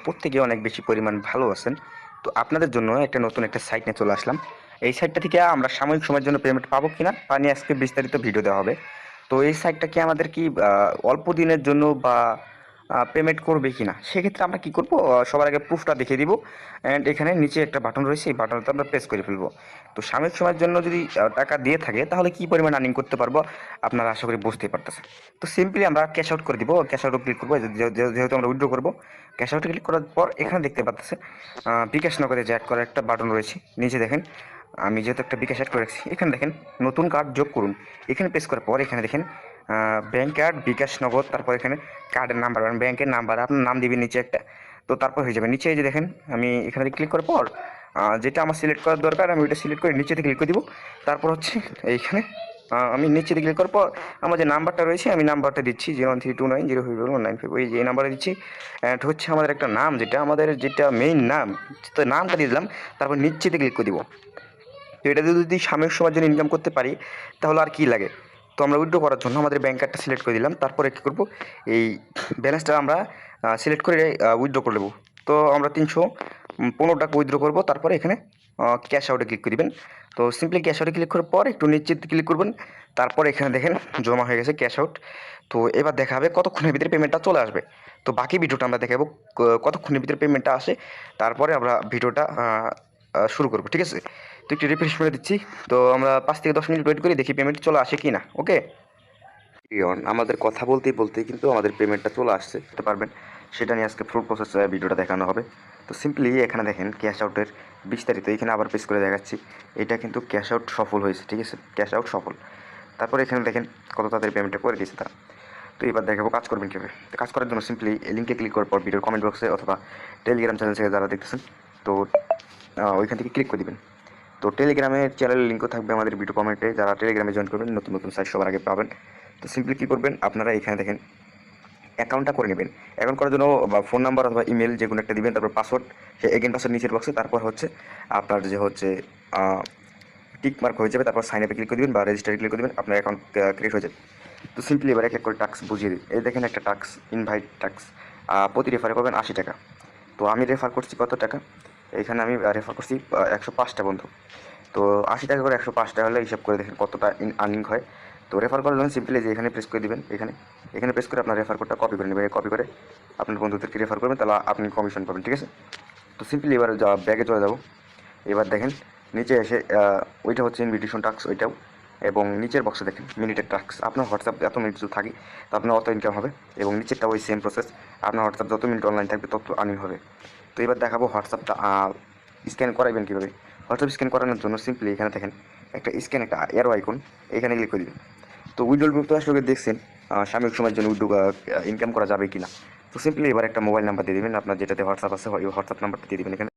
প্রত্যেকে অনেক বেশি পরিমাণ ভালো আছেন। তো আপনাদের জন্য একটা নতুন একটা সাইট নিয়ে চলে আসলাম। এই সাইটটা থেকে আমরা সাময়িক সময়ের জন্য পেমেন্ট পাবো কিনা তা নিয়ে আজকে বিস্তারিত ভিডিও দেওয়া হবে। তো এই সাইটটা কি আমাদের কি অল্প দিনের জন্য বা পেমেন্ট করবে কিনা, সেক্ষেত্রে আমরা কি করব, সবার আগে প্রুফটা দেখিয়ে দিব। অ্যান্ড এখানে নিচে একটা বাটন রয়েছে, এই বাটনটা আমরা প্রেস করে ফেলবো। তো সাময়িক সময়ের জন্য যদি টাকা দিয়ে থাকে তাহলে কি পরিমাণ আর্নিং করতে পারবো আপনারা আশা করি বুঝতেই পারতেছেন। তো সিম্পলি আমরা ক্যাশ আউট করে দিব, ক্যাশ আউটে ক্লিক করবো। যেহেতু আমরা উইথড্র করবো, ক্যাশ আউটে ক্লিক করার পর এখানে দেখতে পাচ্ছেন বিকাশ নগদে যে অ্যাড করার একটা বাটন রয়েছে। নিচে দেখেন আমি যেহেতু একটা বিকাশ অ্যাড করে রাখছি, এখানে দেখেন নতুন কার্ড যোগ করুন। এখানে প্রেস করার পর এখানে দেখেন ব্যাঙ্ক কার্ড, বিকাশ নগদ, তারপর এখানে কার্ডের নাম্বার, মানে ব্যাংকের নাম্বার আপনার নাম দিবেন নিচে একটা। তো তারপর হয়ে যাবে। নিচে এই যে দেখেন আমি এখানে ক্লিক করার পর যেটা আমার সিলেক্ট করার দরকার আমি ওইটা সিলেক্ট করে নিচেতে ক্লিক করে দিব। তারপর হচ্ছে এইখানে আমি নিচেতে ক্লিক করার পর আমার যে নাম্বারটা রয়েছে আমি নাম্বারটা দিচ্ছি 013290519 ওই যে নাম্বারটা দিচ্ছি। অ্যান্ড হচ্ছে আমাদের একটা নাম, যেটা মেইন নাম, তো নামটা দিয়ে দিলাম। তারপর নিচেতে ক্লিক করে দিব। তো এটা দিয়ে যদি সাময়িক সময়ের জন্য ইনকাম করতে পারি তাহলে আর কি লাগে। তো আমরা উইথড্র করার জন্য আমাদের ব্যাঙ্ক কার্ডটা সিলেক্ট করে দিলাম। তারপরে কী করবো, এই ব্যালেন্সটা আমরা সিলেক্ট করে উইথড্র করে নেবো। তো আমরা 315 টাকা উইথড্র করবো। তারপরে এখানে ক্যাশ আউটে ক্লিক করে দেবেন। তো সিম্পলি ক্যাশ আউটে ক্লিক করার পর একটু নিচে ক্লিক করবেন। তারপর এখানে দেখেন জমা হয়ে গেছে ক্যাশ আউট। তো এবার দেখা হবে কতক্ষণের ভিতরে পেমেন্টটা চলে আসবে। তো বাকি ভিডিওটা আমরা দেখাবো কতক্ষণের ভিতরে পেমেন্টটা আসে। তারপরে আমরা ভিডিওটা শুরু করবো, ঠিক আছে। তো একটু রিফ্রেশ করে দিচ্ছি। তো আমরা 5 থেকে 10 মিনিট ওয়েট করি, দেখি পেমেন্ট চলে আসে কি না। ওকে, আমাদের কথা বলতেই বলতেই কিন্তু আমাদের পেমেন্টটা চলে আসছে, বুঝতে পারবেন। সেটা নিয়ে আজকে ফুল প্রসেস ভিডিওটা দেখানো হবে। তো সিম্পলি এখানে দেখেন ক্যাশ আউটের বিস্তারিত এখানে আবার পেস করে দেখাচ্ছি। এটা কিন্তু ক্যাশ আউট সফল হয়েছে, ঠিক আছে, ক্যাশ আউট সফল। তারপরে এখানে দেখেন কত তাড়াতাড়ি পেমেন্টটা করে দিয়েছে তারা। তো এবার দেখাবো কাজ করবেন কীভাবে। তো কাজ করার জন্য সিম্পলি লিঙ্কে ক্লিক করার পর ভিডিওর কমেন্ট বক্সে অথবা টেলিগ্রাম চ্যানেল থেকে যারা দেখতেছেন, তো ওইখান থেকে ক্লিক করে দিবেন। তো টেলিগ্রামের চ্যানেলের লিঙ্কও থাকবে আমাদের ভিডিও কমেন্টে। যারা টেলিগ্রামে জয়েন করবেন নতুন নতুন সাইট সবার আগে পাবেন। তো সিম্পলি কী করবেন, আপনারা এখানে দেখেন অ্যাকাউন্টটা করে নেবেন। অ্যাকাউন্ট করার জন্য বা ফোন নাম্বার অথবা ইমেল যে কোনো একটা দিবেন, তারপর পাসওয়ার্ড, সে এগেন পাসওয়ার্ড নিচের বক্সে। তারপর হচ্ছে আপনার যে হচ্ছে টিক মার্ক হয়ে যাবে। তারপর সাইন আপে ক্লিক করে দেবেন বা রেজিস্টারে ক্লিক করে দেবেন, আপনার অ্যাকাউন্ট ক্রিয়েট হয়ে যাবে। তো সিম্পলি এবার এক এক করে টাস্ক বুঝিয়ে দিই। এই দেখেন একটা টাস্ক, ইনভাইট টাস্ক, প্রতি রেফারে পাবেন 80 টাকা। তো আমি রেফার করছি কত টাকা, এইখানে আমি রেফার করছি 105টা বন্ধু। তো 80 টাকা করে 105 টাকা হলে হিসাব করে দেখেন কতটা আর্নিং হয়। তো রেফার করার জন্য সিম্পলি যে এখানে প্রেস করে দেবেন, এখানে প্রেস করে আপনার রেফার কোডটা কপি করে নেবেন। কপি করে আপনার বন্ধুদেরকে রেফার করবেন, তাহলে আপনি কমিশন পাবেন, ঠিক আছে। তো সিম্পলি এবার ব্যাগে চলে যাব। এবার দেখেন নিচে এসে ওইটা হচ্ছে ইনভিটেশন টাস্ক, ওইটাও। এবং নিচের বক্সে দেখেন মিনিটের টাস্ক। আপনার হোয়াটসঅ্যাপ এত মিনিট যদি থাকে তো আপনার অত ইনকাম হবে। এবং নিচেরটা ওই সেম প্রসেস, আপনার হোয়াটসঅ্যাপ যত মিনিট অনলাইন থাকবে তত আর্নিং হবে। তো এবার দেখাবো হোয়াটসঅ্যাপটা স্ক্যান করাইবেন কীভাবে। হোয়াটসঅ্যাপ স্ক্যান করানোর জন্য সিম্পলি এখানে দেখেন একটা স্ক্যান, একটা এরো আইকন, এখানে ক্লিক করে দিবেন। তো উইড্রোল গ্রুপ তো আসলে দেখছেন সাময়িক সময়ের জন্য উইড্রো ইনকাম করা যাবে কি না। তো সিম্পলি এবার একটা মোবাইল নাম্বার দিয়ে দেবেন, আপনার যেটাতে হোয়াটসঅ্যাপ আছে ওই হোয়াটসঅ্যাপ নাম্বারটা দিয়ে দেবেন এখানে।